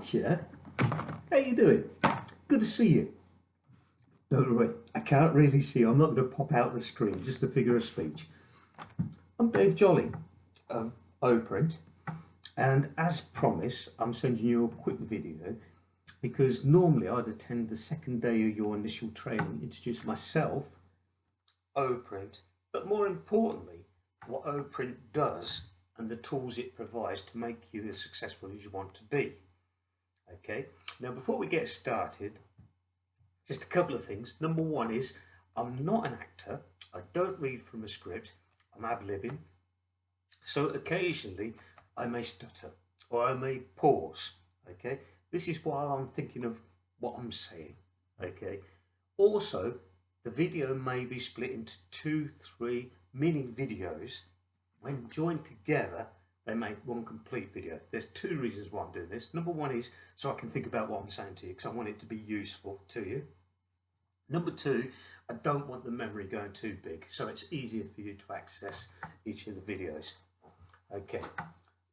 Hiya, how you doing? Good to see you. Don't worry, I can't really see you. I'm not going to pop out the screen, just a figure of speech. I'm Dave Jolly of Oprint, and as promised, I'm sending you a quick video because normally I'd attend the second day of your initial training, introduce myself, Oprint, but more importantly, what Oprint does and the tools it provides to make you as successful as you want to be. Okay, now before we get started, just a couple of things. Number one is I'm not an actor. I don't read from a script. I'm ad-libbing. So occasionally I may stutter or I may pause. Okay, this is while I'm thinking of what I'm saying. Okay, also the video may be split into 2, 3 mini videos. When joined together, they make one complete video. There's two reasons why I'm doing this. Number one is so I can think about what I'm saying to you because I want it to be useful to you. Number two, I don't want the memory going too big, so it's easier for you to access each of the videos. Okay,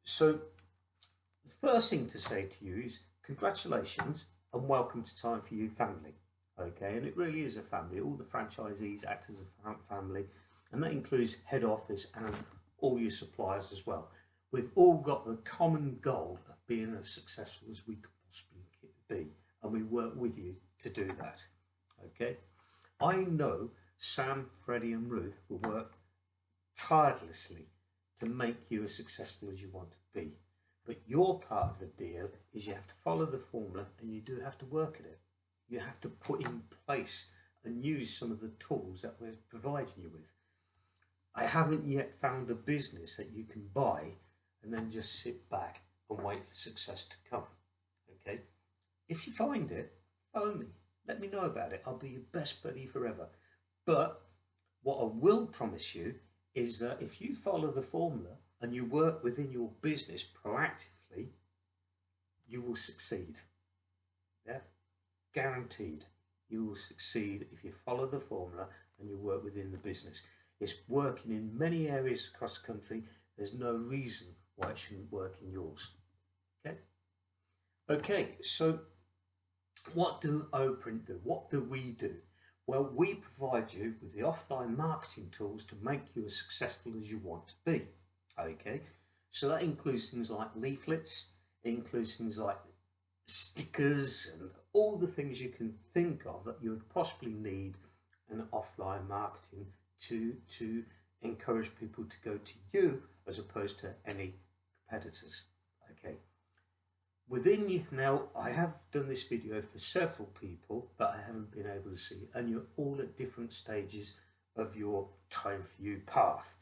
so the first thing to say to you is congratulations and welcome to Time for You family. Okay, and it really is a family. All the franchisees act as a family, and that includes head office and all your suppliers as well. We've all got the common goal of being as successful as we could possibly be, and we work with you to do that. Okay, I know Sam, Freddie and Ruth will work tirelessly to make you as successful as you want to be, but your part of the deal is you have to follow the formula and you do have to work at it. You have to put in place and use some of the tools that we're providing you with. I haven't yet found a business that you can buy and then just sit back and wait for success to come. Okay, if you find it, phone me. Let me know about it. I'll be your best buddy forever. But what I will promise you is that if you follow the formula and you work within your business proactively, you will succeed. Yeah, guaranteed. You will succeed if you follow the formula and you work within the business. It's working in many areas across the country. There's no reason why it shouldn't work in yours. Okay? Okay, so what do Oprint do? What do we do? Well, we provide you with the offline marketing tools to make you as successful as you want to be. Okay, so that includes things like leaflets, it includes things like stickers and all the things you can think of that you would possibly need in offline marketing to encourage people to go to you as opposed to any competitors. Okay, within you now, I have done this video for several people that I haven't been able to see, and you're all at different stages of your Time for You path.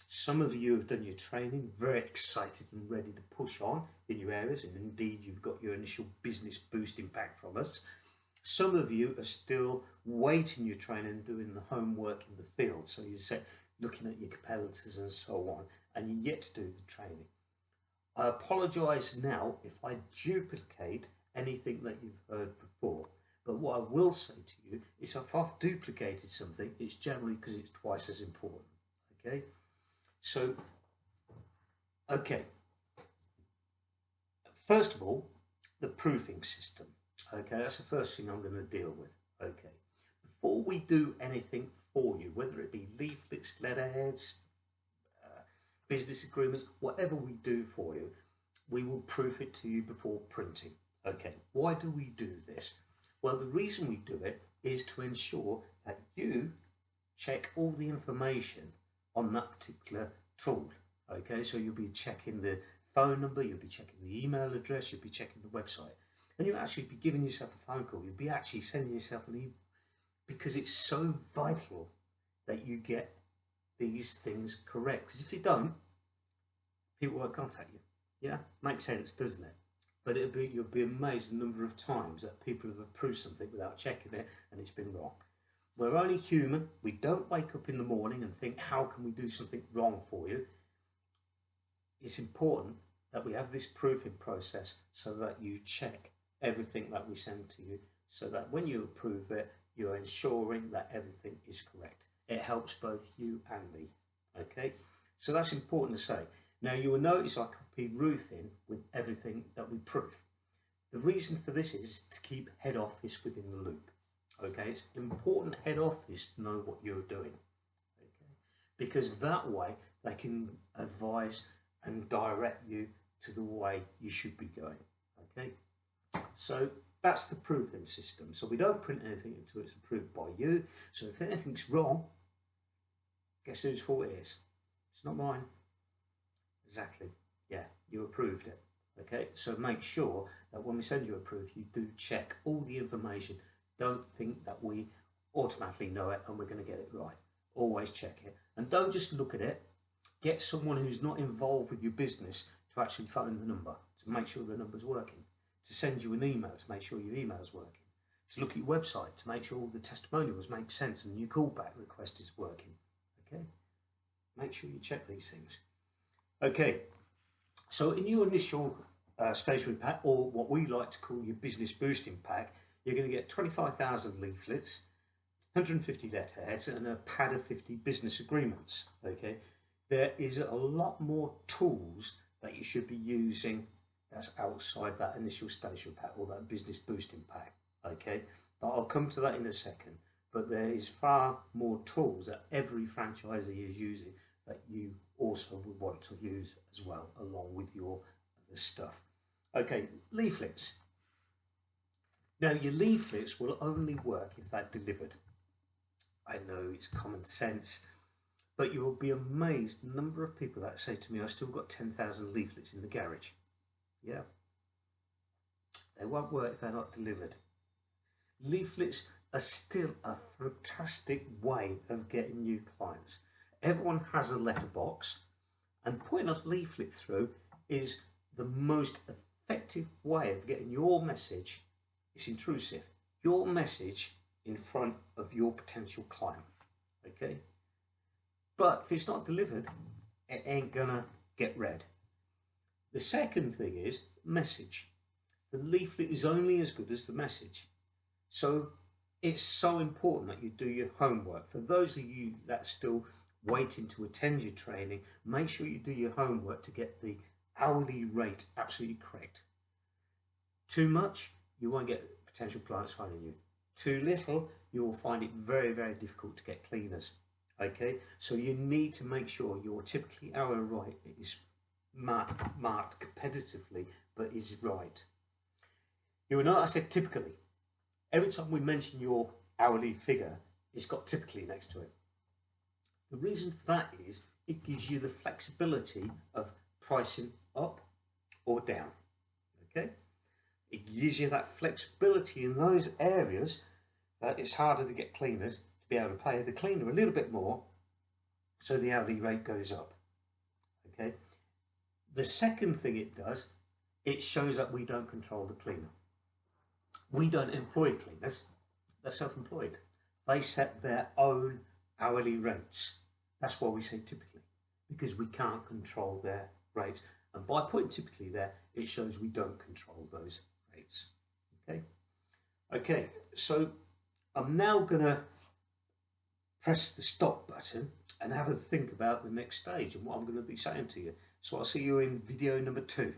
Some of you have done your training, very excited and ready to push on in your areas, and indeed you've got your initial business boosting back from us. Some of you are still waiting your training, doing the homework in the field, so you're looking at your competitors and so on, and you're yet to do the training. I apologise now if I duplicate anything that you've heard before, but what I will say to you is if I've duplicated something, it's generally because it's twice as important. Okay, so okay, first of all, the proofing system. Okay, that's the first thing I'm going to deal with. Okay, before we do anything for you, whether it be leaflets, letterheads, business agreements, whatever we do for you, we will proof it to you before printing. Okay, why do we do this? Well, the reason we do it is to ensure that you check all the information on that particular tool. Okay, so you'll be checking the phone number, you'll be checking the email address, you'll be checking the website, and you'll actually be giving yourself a phone call. You'll be actually sending yourself an email because it's so vital that you get these things correct. Because if you don't, people won't contact you. Yeah, makes sense, doesn't it? But you'll be amazed the number of times that people have approved something without checking it and it's been wrong. We're only human. We don't wake up in the morning and think, how can we do something wrong for you? It's important that we have this proofing process so that you check everything that we send to you, so that when you approve it, you're ensuring that everything is correct. It helps both you and me. Okay, so that's important to say. Now you will notice I copy Ruth in with everything that we proof. The reason for this is to keep head office within the loop. Okay, it's important head office to know what you're doing. Okay, because that way they can advise and direct you to the way you should be going. Okay, so that's the proofing system. So we don't print anything until it's approved by you. So if anything's wrong, guess whose fault it is? It's not mine. Exactly. Yeah, you approved it. Okay, so make sure that when we send you a proof, you do check all the information. Don't think that we automatically know it and we're going to get it right. Always check it. And don't just look at it. Get someone who's not involved with your business to actually phone the number, to make sure the number's working, to send you an email to make sure your email's working, to look at your website to make sure all the testimonials make sense and your callback request is working. Okay, make sure you check these things. Okay, so in your initial stationery pack, or what we like to call your business boosting pack, you're going to get 25,000 leaflets, 150 letterheads, and a pad of 50 business agreements. Okay, there is a lot more tools that you should be using that's outside that initial stationery pack or that business boosting pack. Okay, but I'll come to that in a second. But there is far more tools that every franchisee is using that you also would want to use as well, along with your other stuff. Okay, leaflets. Now, your leaflets will only work if they're delivered. I know it's common sense, but you will be amazed the number of people that say to me, I've still got 10,000 leaflets in the garage. Yeah. They won't work if they're not delivered. Leaflets are still a fantastic way of getting new clients. Everyone has a letterbox, and putting a leaflet through is the most effective way of getting your message. It's intrusive. Your message in front of your potential client. Okay? But if it's not delivered, it ain't gonna get read. The second thing is message. The leaflet is only as good as the message. So it's so important that you do your homework. For those of you that are still waiting to attend your training, make sure you do your homework to get the hourly rate absolutely correct. Too much, you won't get potential clients finding you. Too little, you will find it very, very difficult to get cleaners. Okay, so you need to make sure your typically hourly rate is marked competitively, but is right. You will note I said typically. Every time we mention your hourly figure, it's got typically next to it. The reason for that is it gives you the flexibility of pricing up or down. Okay, it gives you that flexibility in those areas that it's harder to get cleaners to be able to pay the cleaner a little bit more, so the hourly rate goes up. Okay. The second thing it does, it shows that we don't control the cleaner. We don't employ cleaners, they're self-employed. They set their own hourly rates. That's why we say typically, because we can't control their rates. And by putting typically there, it shows we don't control those rates. Okay, okay, so I'm now gonna press the stop button and have a think about the next stage and what I'm going to be saying to you. So I'll see you in video number 2.